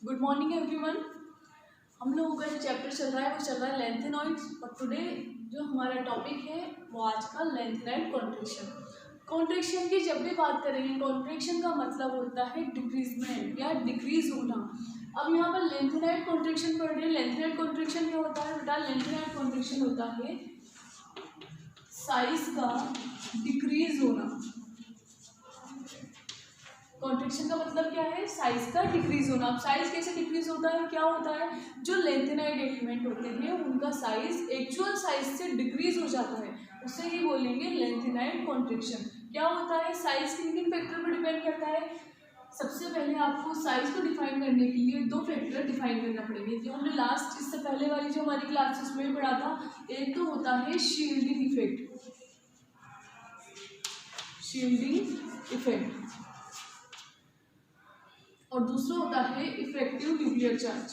Good morning everyone. हम लोगों का जो चैप्टर चल रहा है वो चल रहा है लेंथेनॉइड्स और टुडे जो हमारा टॉपिक है वो आज का लेंथेनॉइड कॉन्ट्रैक्शन। कॉन्ट्रैक्शन की जब भी बात करेंगे, कॉन्ट्रैक्शन का मतलब होता है डिक्रीजमेंट या डिक्रीज होना। अब यहाँ पर लेंथेनॉइड कॉन्ट्रैक्शन पढ़ रहे हैं। लेंथेनॉइड कॉन्ट्रैक्शन क्या होता है बेटा? लेंथेनॉइड कॉन्ट्रैक्शन होता है साइज का डिक्रीज होना। कॉन्ट्रैक्शन का मतलब क्या है? साइज का डिक्रीज होना। अब साइज कैसे डिक्रीज होता है? क्या होता है, जो लेंथेनॉइड एलिमेंट होते हैं उनका साइज एक्चुअल साइज से डिक्रीज हो जाता है, उससे ही बोलेंगे लेंथेनॉइड कॉन्ट्रैक्शन। क्या होता है? साइज किन किन फैक्टर पर डिपेंड करता है? सबसे पहले आपको साइज को डिफाइन करने के लिए दो फैक्टर डिफाइन करना पड़ेंगे, जो हमने लास्ट इससे पहले वाली जो हमारी क्लासेस में पढ़ा था। एक तो होता है शील्डिंग इफेक्ट, शील्डिंग इफेक्ट, और दूसरा होता है इफेक्टिव न्यूक्लियर चार्ज।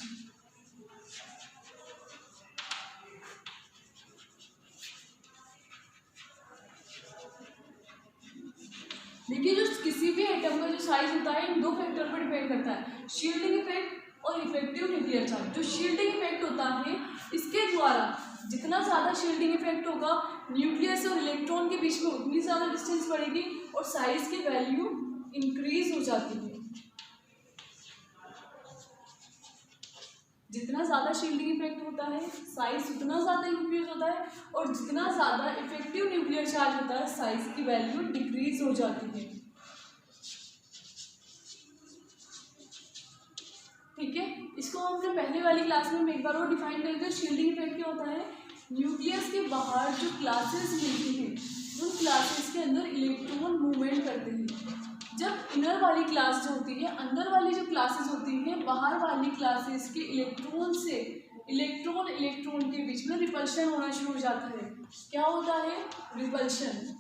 देखिए, जो किसी भी एटम का जो साइज होता है इन दो फैक्टर पर डिपेंड करता है, शील्डिंग इफेक्ट और इफेक्टिव न्यूक्लियर चार्ज। जो शील्डिंग इफेक्ट होता है, इसके द्वारा जितना ज़्यादा शील्डिंग इफेक्ट होगा, न्यूक्लियस और इलेक्ट्रॉन के बीच में उतनी ज़्यादा डिस्टेंस बढ़ेगी और साइज की वैल्यू इंक्रीज हो जाती है। जितना ज़्यादा शील्डिंग इफेक्ट होता है, साइज उतना ज़्यादा इंक्रीज होता है, और जितना ज़्यादा इफेक्टिव न्यूक्लियर चार्ज होता है, साइज की वैल्यू डिक्रीज हो जाती है। ठीक है, इसको हमने पहले वाली क्लास में एक बार और डिफाइन कर दिया। शील्डिंग इफेक्ट क्या होता है? न्यूक्लियस के बाहर जो क्लासेस मिलती हैं, उन क्लासेस के अंदर इलेक्ट्रॉन मूवमेंट करते हैं। जब इनर वाली क्लास जो होती है, अंदर वाली जो क्लासेस होती हैं, बाहर वाली क्लासेस के इलेक्ट्रॉन से इलेक्ट्रॉन के बीच में रिपल्शन होना शुरू हो जाता है। क्या होता है? रिपल्शन।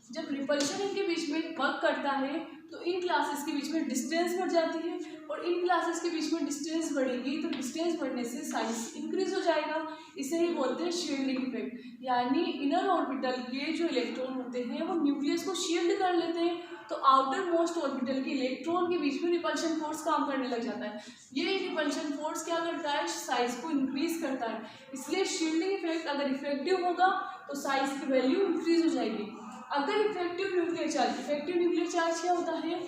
जब रिपल्शन इनके बीच में वर्क करता है तो इन क्लासेस के बीच में डिस्टेंस बढ़ जाती है, और इन क्लासेस के बीच में डिस्टेंस बढ़ेगी तो डिस्टेंस बढ़ने से साइज इंक्रीज हो जाएगा। इसे ही बोलते हैं शील्डिंग इफेक्ट। यानी इनर ऑर्बिटल के जो इलेक्ट्रॉन होते हैं वो न्यूक्लियस को शील्ड कर लेते हैं, तो आउटर मोस्ट ऑर्बिटल के इलेक्ट्रॉन के बीच में रिपल्शन फोर्स काम करने लग जाता है। ये रिपल्शन फोर्स क्या करता है? साइज को इंक्रीज करता है। इसलिए शील्डिंग इफेक्ट अगर इफेक्टिव होगा तो साइज की वैल्यू इंक्रीज हो जाएगी। अगर इफेक्टिव न्यूक्लियर चार्ज क्या होता है?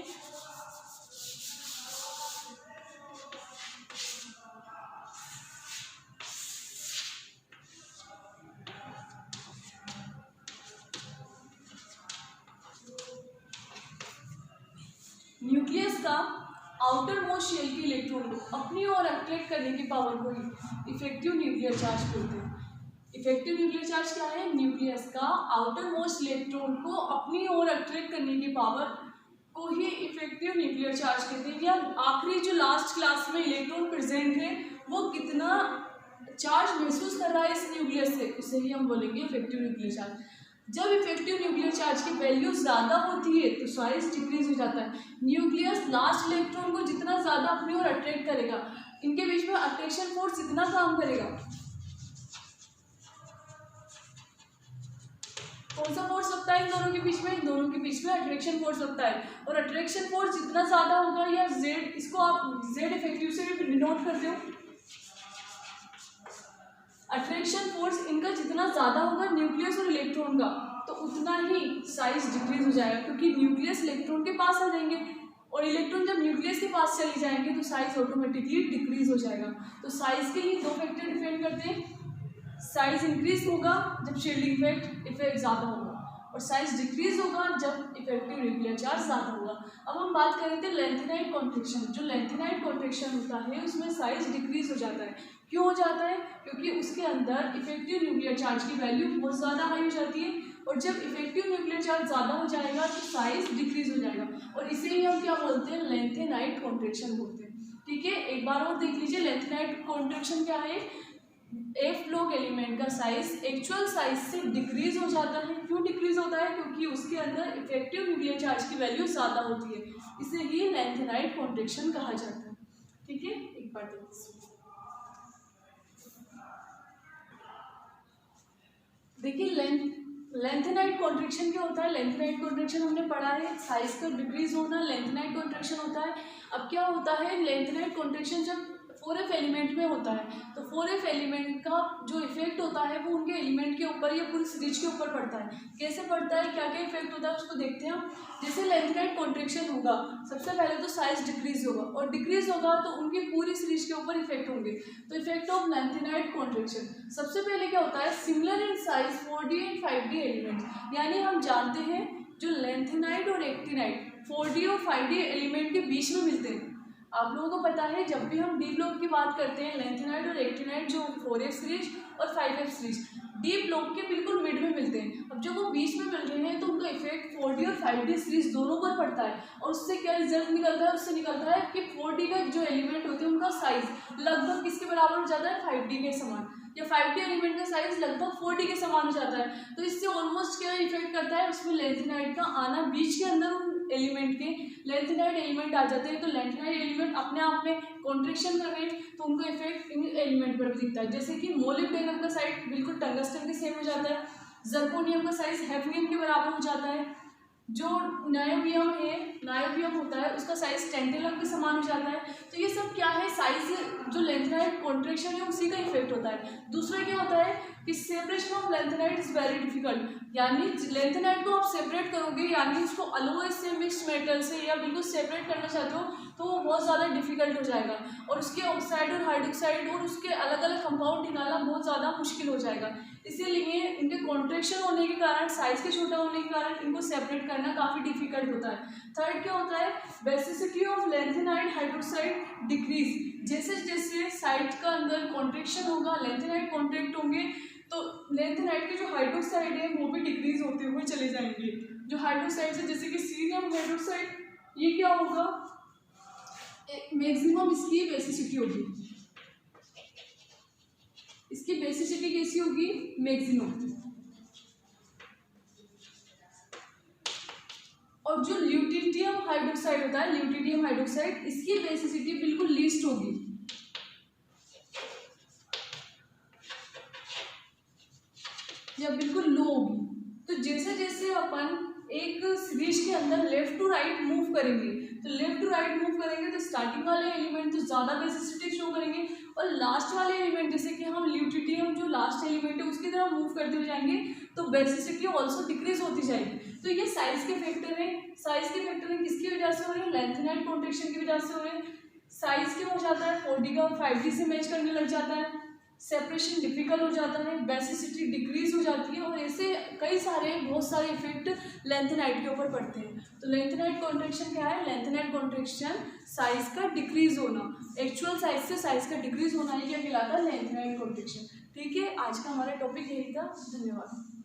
न्यूक्लियस का आउटर मोस्ट शेल के इलेक्ट्रॉन को अपनी ओर अट्रैक्ट करने की पावर को ही इफेक्टिव न्यूक्लियर चार्ज बोलते हैं। इफेक्टिव न्यूक्लियर चार्ज क्या है? न्यूक्लियस का आउटर मोस्ट इलेक्ट्रॉन को अपनी ओर अट्रैक्ट करने की पावर को ही इफेक्टिव न्यूक्लियर चार्ज कहते हैं। या आखिरी जो लास्ट क्लास में इलेक्ट्रॉन प्रेजेंट है वो कितना चार्ज महसूस कर रहा है इस न्यूक्लियस से, उसे ही हम बोलेंगे इफेक्टिव न्यूक्लियर चार्ज। जब इफेक्टिव न्यूक्लियर चार्ज की वैल्यू ज़्यादा होती है तो साइज डिक्रीज हो जाता है। न्यूक्लियस लास्ट इलेक्ट्रॉन को जितना ज़्यादा अपनी ओर अट्रैक्ट करेगा, इनके बीच में अट्रैक्शन फोर्स इतना काम करेगा। कौन सा फोर्स लगता है इन दोनों के बीच में? इन दोनों के बीच में अट्रैक्शन फोर्स लगता है, और अट्रैक्शन फोर्स जितना ज़्यादा होगा, या जेड, इसको आप जेड इफेक्टिव से भी डिनोट करते हो। अट्रैक्शन फोर्स इनका जितना ज़्यादा होगा न्यूक्लियस और इलेक्ट्रॉन का, तो उतना ही साइज डिक्रीज हो जाएगा, क्योंकि न्यूक्लियस इलेक्ट्रॉन के पास आ जाएंगे और इलेक्ट्रॉन जब न्यूक्लियस के पास चले जाएंगे तो साइज ऑटोमेटिकली डिक्रीज हो जाएगा। तो साइज के ही दो फैक्टर डिपेंड करते हैं। साइज इंक्रीज होगा जब शील्डिंग इफेक्ट ज़्यादा होगा, और साइज डिक्रीज होगा जब इफेक्टिव न्यूक्लियर चार्ज ज़्यादा होगा। अब हम बात करें थे लेंथेनॉइड कॉन्ट्रैक्शन। जो लेंथेनॉइड कॉन्ट्रैक्शन होता है उसमें साइज डिक्रीज हो जाता है। क्यों हो जाता है? क्योंकि उसके अंदर इफेक्टिव न्यूक्लियर चार्ज की वैल्यू बहुत ज़्यादा हाई हो जाती है, और जब इफेक्टिव न्यूक्लियर चार्ज ज़्यादा हो जाएगा तो साइज डिक्रीज हो जाएगा, और इसे ही हम क्या बोलते हैं? लेंथेनॉइड कॉन्ट्रैक्शन बोलते हैं। ठीक है, एक बार और देख लीजिए लेंथेनॉइड कॉन्ट्रैक्शन क्या है। एफ लोग एलिमेंट का साइज एक्चुअल साइज से डिक्रीज हो जाता है। क्यों डिक्रीज होता है? क्योंकि उसके अंदर इफेक्टिव न्यूक्लियर चार्ज की वैल्यू ज़्यादा होती है, इसे ही लेंथेनॉइड कॉन्ट्रैक्शन कहा जाता है। ठीक है, एक बार देखिए लेंथेनाइट कॉन्ट्रैक्शन क्या होता है? लेंथेनाइट कॉन्ट्रैक्शन हमने पढ़ा है, साइज का डिक्रीज होना लेंथेनाइट कॉन्ट्रैक्शन होता है। अब क्या होता है, लेंथेनाइट कॉन्ट्रैक्शन जब 4f एलिमेंट में होता है तो 4f एलिमेंट का जो इफेक्ट होता है वो उनके एलिमेंट के ऊपर या पूरी सीरीज के ऊपर पड़ता है। कैसे पड़ता है, क्या क्या इफेक्ट होता है उसको देखते हैं हम। जैसे लेंथेनाइट कॉन्ट्रैक्शन होगा, सबसे पहले तो साइज डिक्रीज होगा, और डिक्रीज होगा तो उनकी पूरी सीरीज के ऊपर इफेक्ट होंगे। तो इफेक्ट ऑफ लेंथेनाइट कॉन्ट्रैक्शन, सबसे पहले क्या होता है, similar in size 4d and 5d element, यानी हम जानते हैं जो लेंथेनाइट और एक्टिनाइट 4d और 5d एलिमेंट के बीच में मिलते हैं। आप लोगों को पता है जब भी हम डी ब्लॉक की बात करते हैं, लेंथेनाइट और एक्टिनाइट जो 4f सीरीज और 5f सीरीज डी ब्लॉक के बिल्कुल मिड में मिलते हैं। अब जब वो बीच में मिल रहे हैं तो उनका इफेक्ट 4d और 5d सीरीज दोनों पर पड़ता है, और उससे क्या रिजल्ट निकलता है, उससे निकलता है कि 4d का जो एलिमेंट होते हैं उनका साइज लगभग किसके बराबर हो जाता है, 5d के समान, या 5d एलिमेंट का साइज लगभग 4d के समान हो जाता है। तो इससे ऑलमोस्ट क्या इफेक्ट करता है, उसमें लेंथेनाइट का आना, बीच के अंदर उन एलिमेंट के लेंथेनाइट एलिमेंट आ जाते हैं। तो लेंथेनाइट एलिमेंट अपने आप में कॉन्ट्रैक्शन कर रहे हैं तो उनका इफेक्ट इन एलिमेंट पर भी दिखता है। जैसे कि मोलिब्डेनम का साइज बिल्कुल टंगस्टन के सेम हो जाता है, जर्कोनियम का साइज हैफनियम के बराबर हो जाता है, जो नायोबियम है, नायोबियम होता है उसका साइज टेंटेलम के समान हो जाता है। तो ये सब क्या है, साइज जो लेंथेनाइट कॉन्ट्रैक्शन है उसी का इफेक्ट होता है। दूसरा क्या होता है कि separation of lanthanide is very difficult, यानी लेंथेनाइट को आप सेपरेट करोगे, यानी उसको अलॉय से, मिक्स्ड मेटल से या बिल्कुल सेपरेट करना चाहते हो तो वो बहुत ज़्यादा डिफिकल्ट हो जाएगा, और उसके ऑक्साइड और हाइड्रोक्साइड और उसके अलग अलग कंपाउंड निकालना बहुत ज़्यादा मुश्किल हो जाएगा। इसीलिए इनके कॉन्ट्रैक्शन होने के कारण, साइज के छोटा होने के कारण इनको सेपरेट करना काफ़ी डिफिकल्ट होता है। थर्ड क्या होता है, basicity of lanthanide hydroxide decrease, जैसे जैसे साइड का अंदर कॉन्ट्रैक्शन होगा, लेंथेनाइट कॉन्ट्रैक्ट होंगे तो लेंथेनाइट के जो हाइड्रोक्साइड है वो भी डिक्रीज होते हुए चले जाएंगे। जो हाइड्रोक्साइड है जैसे कि सीरियम हाइड्रोक्साइड, ये क्या होगा, मैक्सिमम इसकी बेसिसिटी होगी, इसकी बेसिसिटी कैसी होगी, मैक्सिमम। और जो ल्यूटिडियम हाइड्रोक्साइड होता है, ल्यूटिडियम हाइड्रोक्साइड, इसकी बेसिसिटी बिल्कुल लीस्ट होगी, या बिल्कुल लो होगी। तो जैसे जैसे अपन एक सीरीज के अंदर लेफ्ट टू राइट मूव करेंगे, तो लेफ्ट टू राइट मूव करेंगे तो स्टार्टिंग वाले एलिमेंट तो ज़्यादा बेसिसिटी शो करेंगे, और लास्ट वाले एलिमेंट जैसे कि हम ल्यूटिडियम जो लास्ट एलिमेंट है उसकी तरफ मूव करते हुए जाएंगे तो बेसिसिटी ऑल्सो डिक्रीज होती जाएगी। तो ये साइज के फैक्टर है। साइज के फैक्टर है किसकी वजह से हो रहे हैं, लेंथेनाइट कॉन्ट्रैक्शन की वजह से हो रहे हैं। साइज क्या हो जाता है, 4d का 5d से मैच करने लग जाता है, सेपरेशन डिफिकल्ट हो जाता है, बेसिसिटी डिक्रीज हो जाती है, और ऐसे कई सारे बहुत सारे इफेक्ट लेंथेनाइट के ऊपर पड़ते हैं। तो लेंथेनाइट कॉन्ट्रैक्शन क्या है, लेंथेनाइट कॉन्ट्रैक्शन साइज का डिक्रीज होना, एक्चुअल साइज से साइज का डिक्रीज होना, ये क्या कहलाता है, लेंथेनाइट कॉन्ट्रैक्शन। ठीक है, आज का हमारा टॉपिक यही था, धन्यवाद।